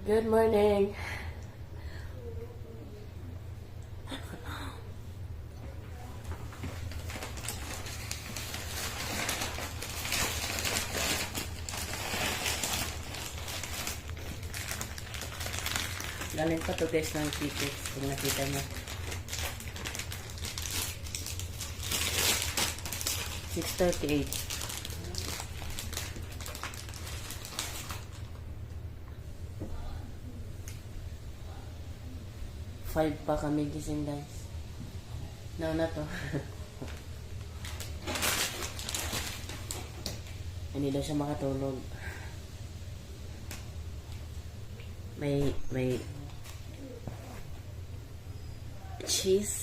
Good morning. Galing pa to guys ng tickets kung nakita nyo. 6:38. Five pa kami gising guys. Na to. Hindi daw siya makatulog. May cheese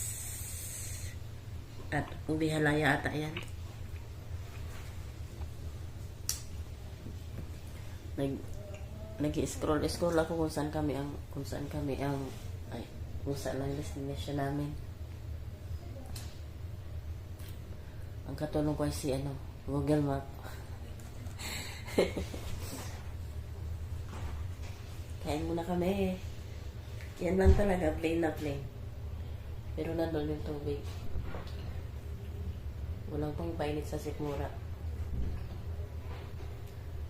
at ubi halaya ata yan. Nag-scroll ako kung saan kami ang destination namin. Ang katulong ko ay si Google Map. Kain muna kami. Yan lang talaga, plain na plain. Pero nandun yung tubig. Walang pang painit sa sikmura.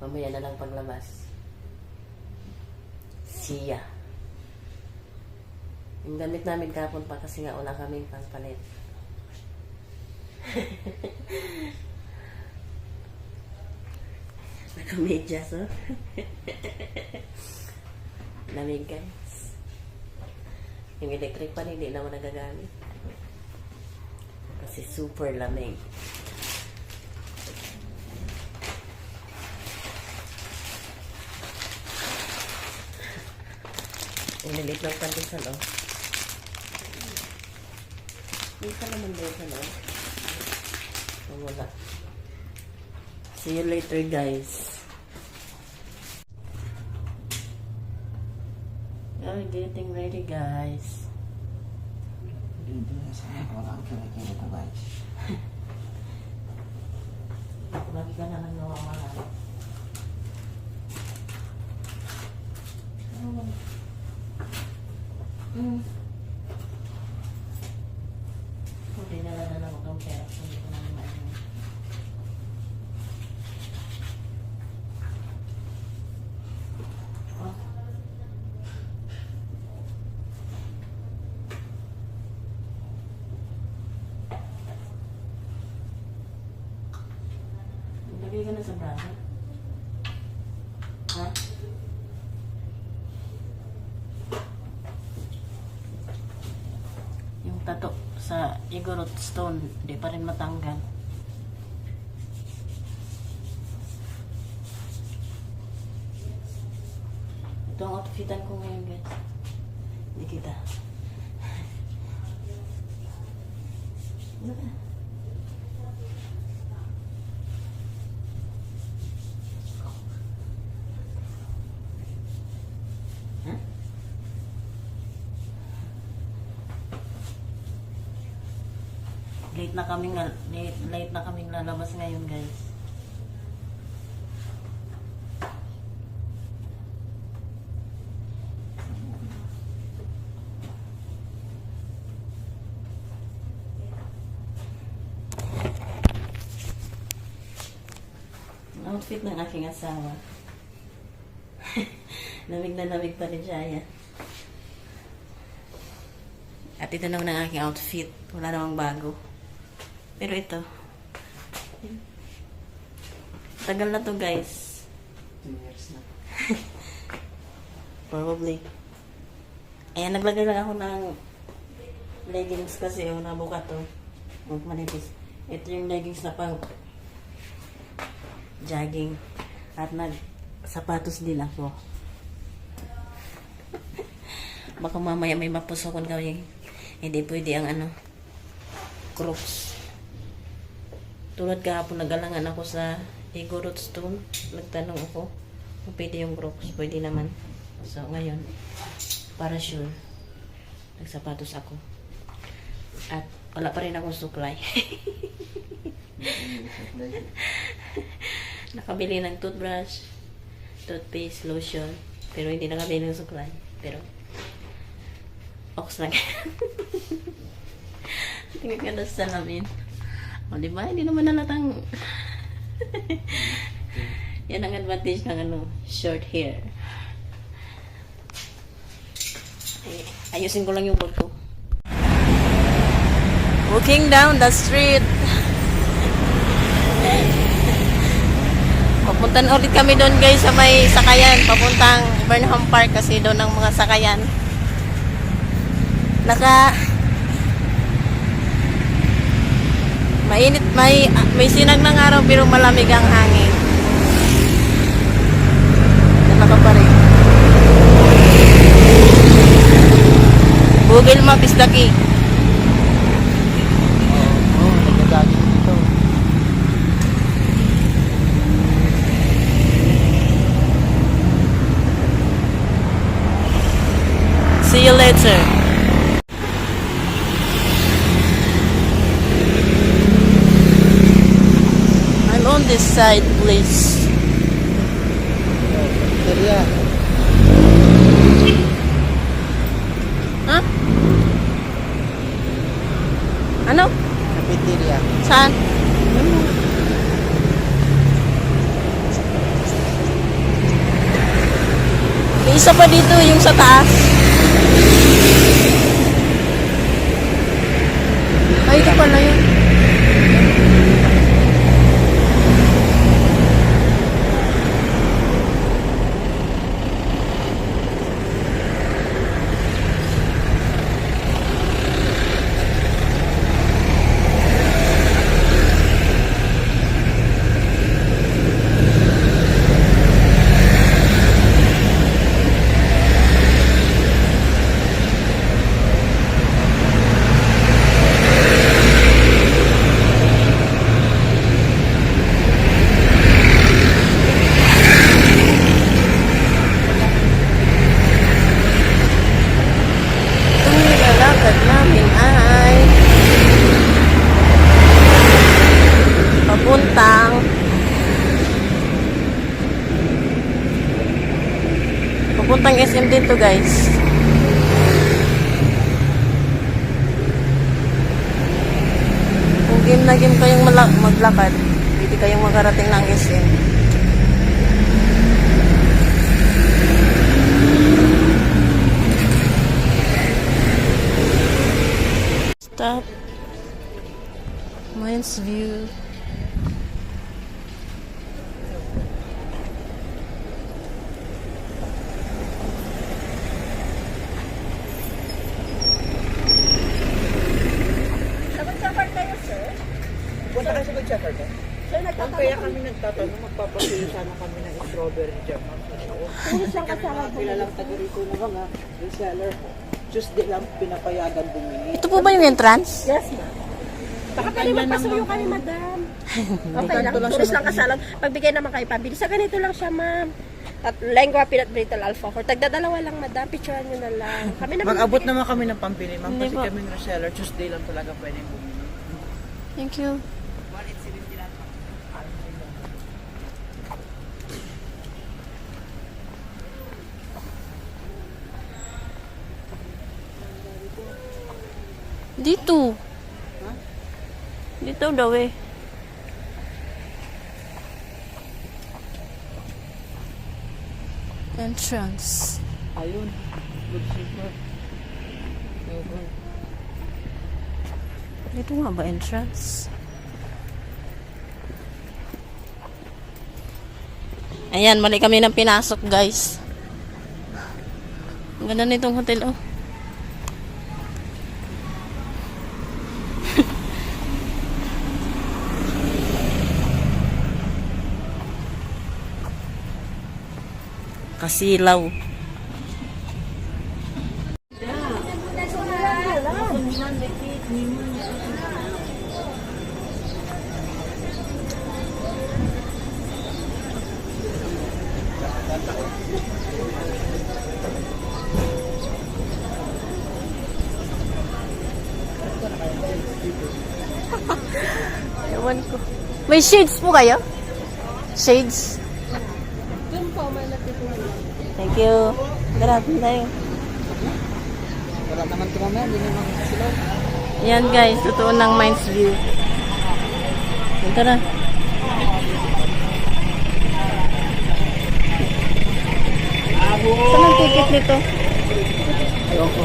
Mamaya na lang paglabas. Siya. Yung gamit namin kapon pa kasi nga wala kaming pangpalit. Naka-medyas, oh. Lamig, guys. Yung electric pan, hindi naman nagagamit. Kasi super lamig. Inilit ng pandesal, oh. Hindi ka naman doon, oh. Wala. See you later, guys. We're getting ready, guys. Lagi ka na nang nawawala. Hindi naladala ko itong pera. Hindi ko naman maano. Lagay ka na sa braso. Ha? Yung tato sa Igorot Stone, di pa rin matanggal. Ito ang outfitan ko ngayon, guys. Hindi kita. Late na kaming lalabas ngayon, guys. Outfit ng aking asawa. Lamig na lamig pa rin siya, yan. At ito naman ang aking outfit. Wala namang bago. Pero ito. Tagal na to, guys. 2 years na. Probably. Ayan, naglagay lang ako ng leggings kasi nabuka to. Manipis. Ito yung leggings na pang jogging. At sapatos din ako. Baka mamaya may mapusokon gawin. Hindi pwede ang Crocs. Tulad kahapon nagalangan ako sa Igorot Stone. Nagtanong ako kung pwede yung Crocs. Pwede naman. So ngayon, para sure, nagsapatos ako. At wala pa rin akong supply. Nakabili ng toothbrush, toothpaste, lotion, Pero hindi nakabili ng suklay. Pero, ox lang. Tingnan ka na sa salamin. O, diba? Hindi naman nalatang... Yan ang advantage ng short hair. Ayusin ko lang yung bag ko. Walking down the street. Papuntan ulit kami doon guys sa may sakayan. Papuntang Burnham Park kasi doon ang mga sakayan. Mainit, may sinag ng araw pero malamig ang hangin. Naka pa rin. Google Map is the key. Nagdadagin dito. See you later. I'm on this side, please. Area. Huh? Ano? Cafeteria. Saan? May isa pa dito, yung sa taas. Ay, ito pala yun. Papuntang SM dito guys. Kung game na game kayong maglakad, hindi kayong makarating ng SM. Stop. Mines View. Punta kayo sa mag-checker ka? Sir, Kaya kami nagtatanong, magpapapili sana kami ng strawberry jam. Kasi kami mga kilalang taga-rito na mga reseller. Tuesday lang pinapayagan bumili. Ito po ba yung entrance? Yes, ma'am. Baka pwede magpasuyo kami, madam. Okay lang. Tulos lang kasalang. Pagbigay naman kayo pabili. Sa ganito lang siya, ma'am. At lengua, peanut brittle, alpha. For tagdadalawa lang, madam. Picturean nyo na lang. Kami naman. Mag-abot naman kami ng pambili, ma'am. Hindi Kasi po. kami reseller. Tuesday lang talaga pwede bumili. Thank you. Dito. Dito daw eh. Entrance. Ayun. Good super. Dito nga ba entrance? Ayan, mali kami ng pinasok guys. Ang ganda nitong hotel oh. Kasilaw. Ewan ko. May shades po kayo? Shades? Doon po, may natitulog. Thank you. Tara, tayo. Wala naman ito mamaya, hindi naman sila. Yan guys, totoo ng Mines View. Tara. Saan ang ticket nito? Ayoko.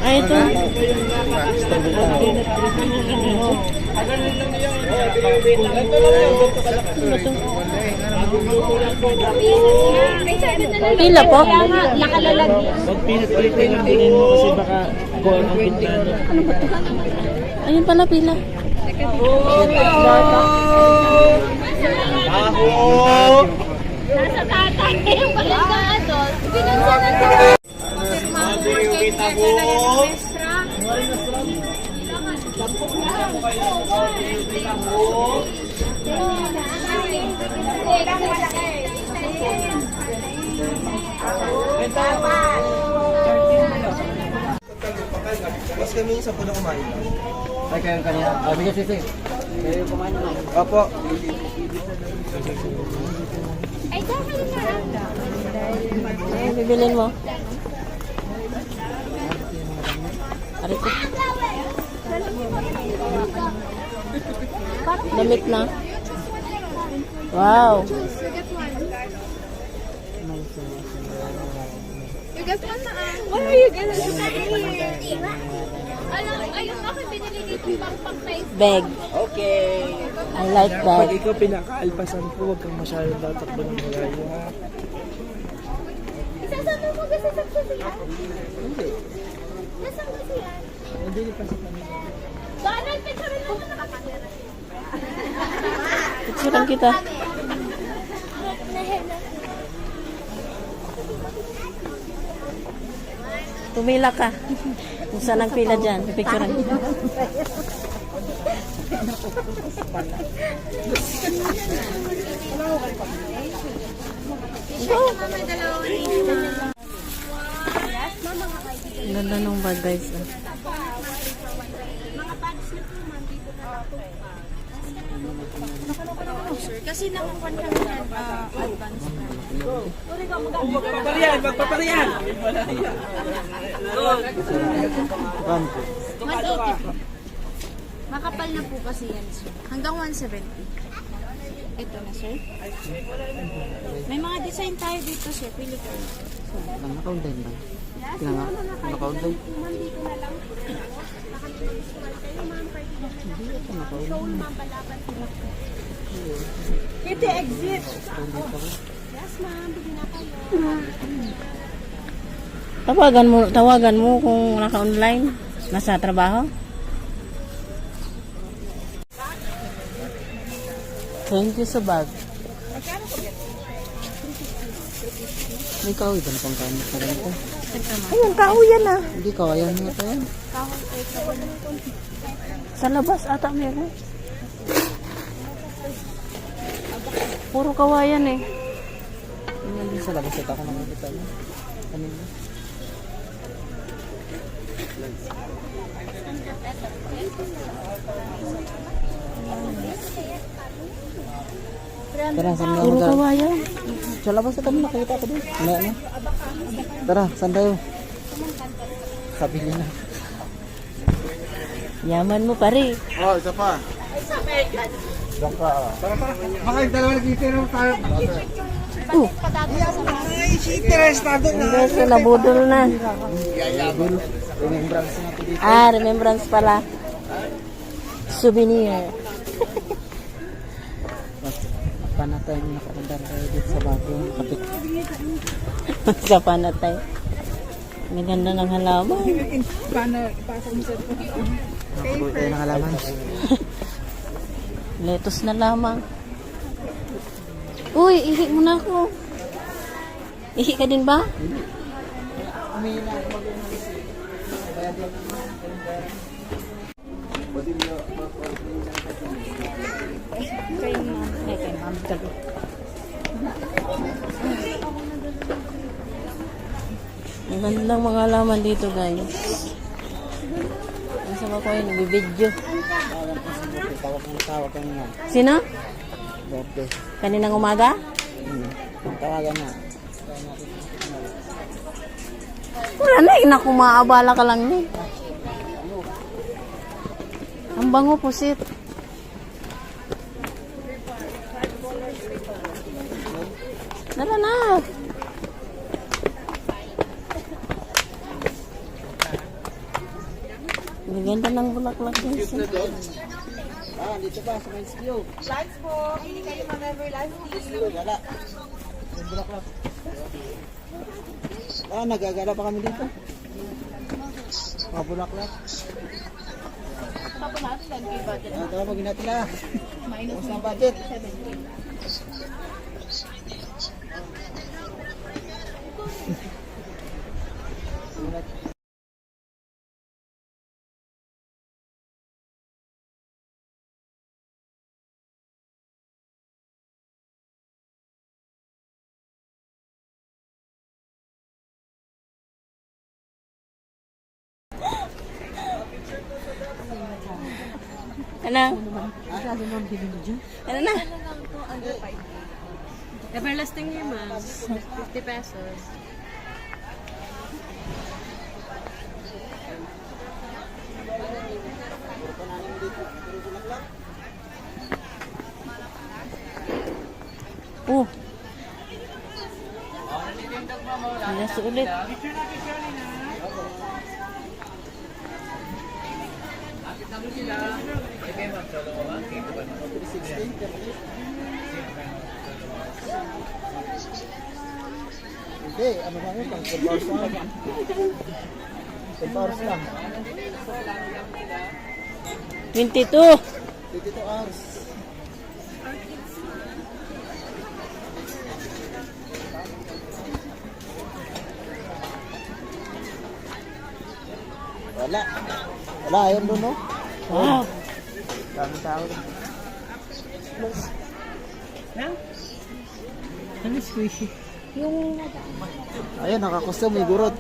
Ay, ito. Pila po? Nakalalag. Magpilit-pilit kayo ng bilhin mo kasi baka kuha ang pintana. Ayun pala pila. Nasa tatay yung pagkakaan doon. Pinansan na doon. Mas kami sa puno kumain. Ay, kayo kanina. Bigyan sisi. Kayo kumain na. Opo. Ay, dahil na. Ay, bibilin mo. Arito. Damit na. Wow. You get one na. What are you gonna do? Ayun ako binili dito pang-face. Bag. Okay. I like Pag bag. ikaw pinakaalpasan ko, huwag kang masyadong tatakbo ng malayo, ha? Isasama mo kasi sa sila? Hindi. Nasaan kasi yan? Hindi pa sa kami. Donald, picture mo naman nakakamera. Picturean kita. Tumila ka. Kung saan ang pila dyan. Picturean kita. Ang ganda nung bag guys. Kasi nakakuan kami yan, advance. Magpaparihan! Magpaparihan! Makapal na po kasi yan, sir. Hanggang 170. Ito na, sir. May mga design tayo dito, sir. Pili kayo. Naka-online ba? Naka-online. Kitty exit. Yes, ma'am. Bigyan na kayo. Tawagan mo kung naka-online. Nasa trabaho. Thank you sa bag. May kahoy ba na pang kanin sa ganito? Ayun, kahoy yan ah. Hindi kawayan nga ito yan. Sa labas ata meron. Puro kawayan eh. Hindi sa labas ito ako nakikita mo. Kanina. Tara, saan na Puro kawayan. Sa labas ito mo nakikita ko doon. Ano? Tara, saan tayo? Kabili na. Yaman mo pare. Oh, isa pa. Diyan ka. Baka yung dalawa nagtitiro tayo. Ay, si interesado na. Guys, nabudol na. Remembrance natin dito. Ah, remembrance pala. Souvenir. Panatay yung nakakandar tayo dito sa bago. Kapit. Sa panatay. May ganda ng halaman. Nakabuhay tayo ng halaman. Lettuce na lamang. Uy, ihi mo na ako. Ihi ka din ba? Ang gandang mga halaman dito guys. Nasa ba ko yun? Bibidyo. Tawag ka nga. Sino? Birthday. Kaninang umaga? Tawagan nga. Wala na, inaku maabala ka lang ni. Ang bango pusit. Dala na. Ang ganda ng bulaklak din siya. Dito pa sa Men's View. Lights po. Hindi kayo mag-ever lights. Wala. Yung bulaklak. Nagagala pa kami dito. Mga bulaklak. Tawagin natin na. Kumusta ang budget? Ano? Ano na? Everlasting niya, ma'am. 50 pesos. Oh. Nasa ulit. Hindi, ano lang yun? 12 hours lang. 12 hours lang. 22. 22 hours. Wala. Wala, ayun doon, no? Wow. Daming tao. Ano squishy? Ayun, nakakustom, may gurot.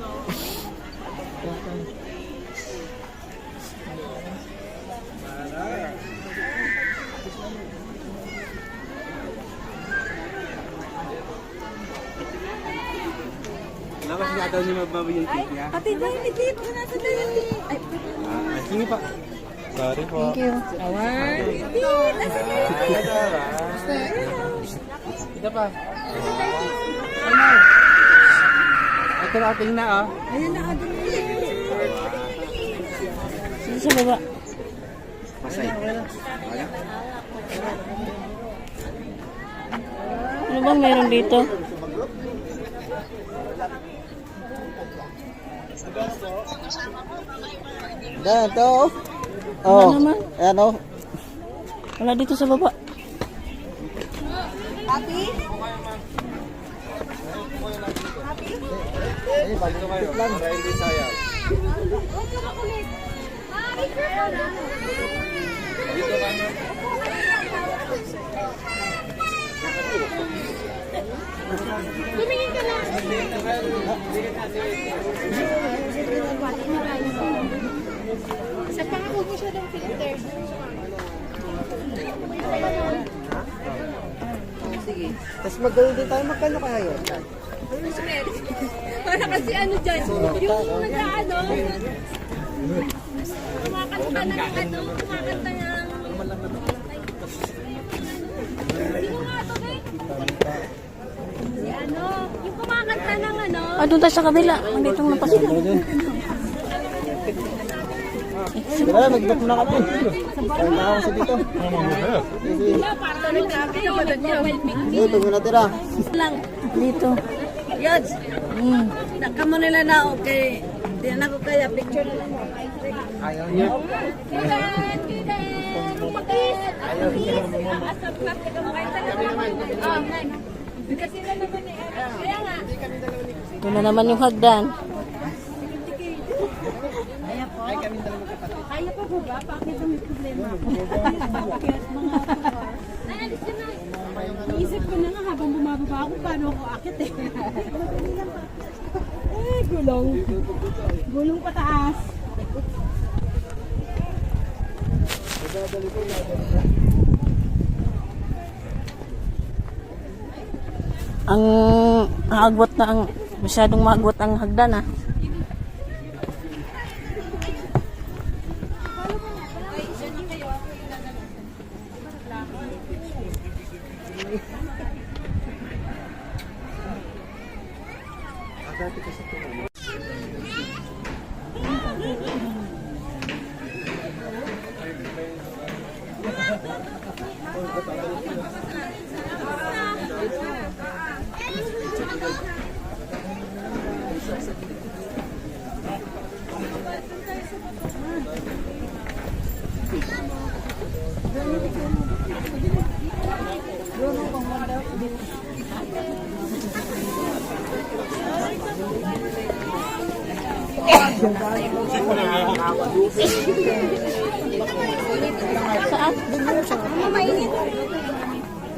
Labas nga daw niya mabawi yung cake niya. Pati daw yung ligit. Wala sa daw yung ligit. Ay, Sige pa. Sorry po. Thank you. Ito pa. Ito na ating na, oh. ayun na, adun Sige sa baba. Masay. Ano bang meron dito? Yan, ito. Wala naman. Ayan, oh. Wala dito sa baba. Ay, balik kayo. Lang. Hindi sayang. Sa pangako mo siya ng filter. Tapos mag-gawin din tayo. Magkano kaya yun? Para kasi ano dyan, yung nag-ano, kumakanta ng ano, kumakanta ng... Sino nga to, Kay? Si ano, yung kumakanta ng ano, Ah, doon tayo sa kabila. Andito ang napasok. Wala, mag-book na kami. Ay, tao sa dito. Sige. parang nagkabi, overwhelming. Sige, pag mo natira. Lang. Dito. Yods, kamo nila na okay. Di na ko kaya picture na lang. Ayaw niya. Ayaw siya. Asap na ka mo kayo talaga. Kasi na naman eh. Kaya nga. Ito na naman yung hagdan. Kaya pa po ba? Bakit ang may problema? Naalis ka na. Isip ko na nga habang bumababa ako, paano ako akit eh. Ay, gulong. Gulong pataas. Ang agwat na ang masyadong magwat ang hagdan ah.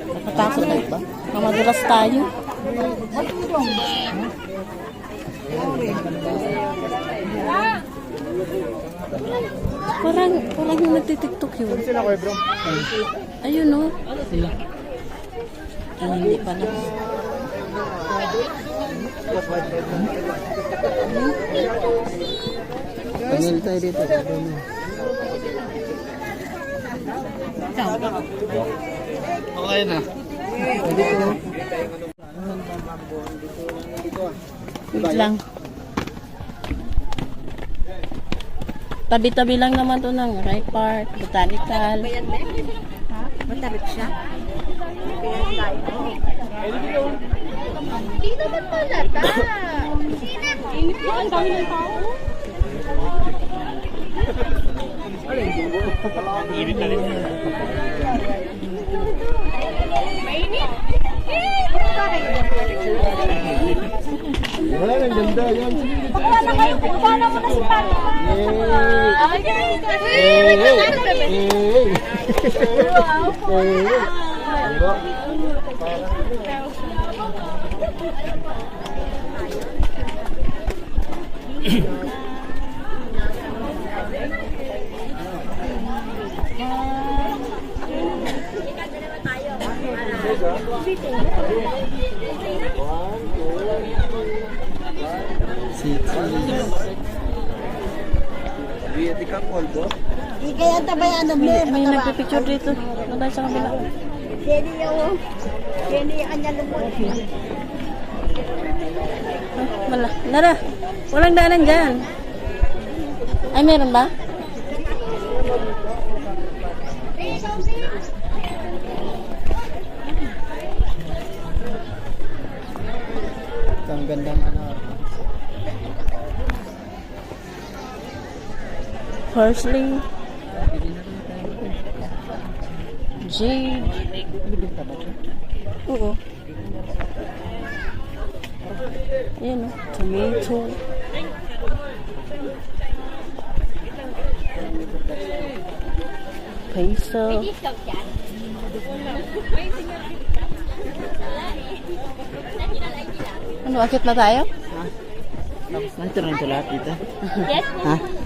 Nakatakot na ba? Mamadulas tayo. Parang yung nagtitiktok yun. Ayun no. Ay, hindi pala. Panil tayo dito. Okay na. Wait lang. Tabi-tabi lang naman to ng right part, botanical. Matabit siya. Hindi naman malata. Inip mo, ang dami ng tao. Mainit. Wala nang ganda yan. Pagkala kayo, pagkala mo na si Papa. Di ka polvo? Kaya tabayan ng May nagpipicture dito. Nandun sa kabila. Jenny yung kanya lumot. Wala. Nara. Walang daanan dyan. Ay, meron ba? Ang gandang ano. Parsley. Jade. Oo. Ayan o. Tomato. Peso. Ano, akit na tayo? Tapos na ito rin ito lahat dito. Yes? Ha?